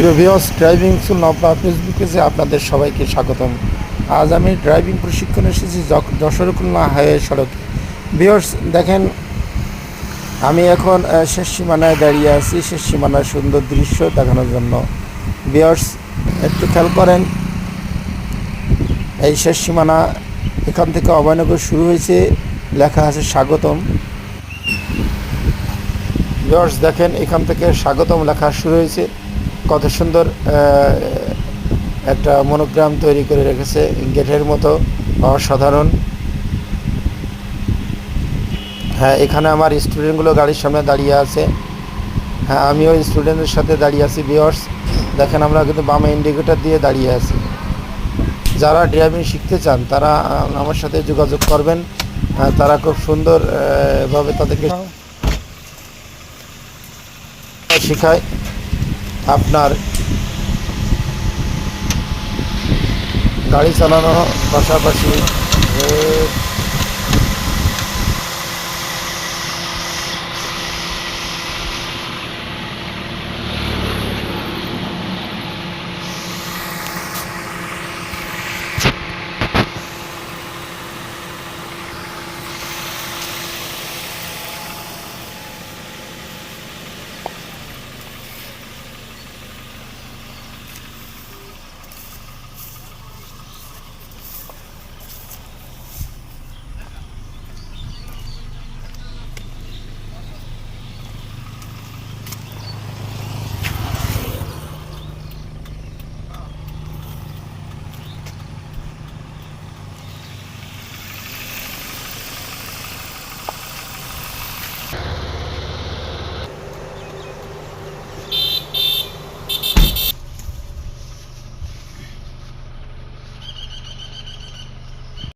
প্রিয় viewers, driving school Naopara Facebook পেজে আপনাদের সবাইকে স্বাগতম। আজ আমি ড্রাইভিং প্রশিক্ষণ এসেছি যশোর খুলনা হাইওয়ে সড়কে। ভিউয়ার্স দেখেন, আমি এখন শেষ সীমানায় দাঁড়িয়ে আছি, শেষ সীমানার সুন্দর দৃশ্য দেখানোর জন্য। ভিউয়ার্স একটু খেয়াল করেন, এই শেষ সীমানা, এখান থেকে অভয়নগর শুরু হয়েছে, লেখা আছে স্বাগতম। ভিউয়ার্স দেখেন, এখান থেকে স্বাগতম লেখা শুরু হয়েছে। কত সুন্দর একটা মনোগ্রাম তৈরি করে রেখেছে গেটের মতো, অসাধারণ। হ্যাঁ, এখানে আমার স্টুডেন্টগুলো গাড়ির সামনে দাঁড়িয়ে আছে। হ্যাঁ, আমিও স্টুডেন্টের সাথে দাঁড়িয়ে আছি। ভিউয়ার্স দেখেন, আমরা কিন্তু বামে ইন্ডিকেটর দিয়ে দাঁড়িয়ে আছি। যারা ড্রাইভিং শিখতে চান তারা আমার সাথে যোগাযোগ করবেন। তারা খুব সুন্দর ভাবে তাদেরকে শেখায়। আপনার গাড়ি চালানো পাশাপাশি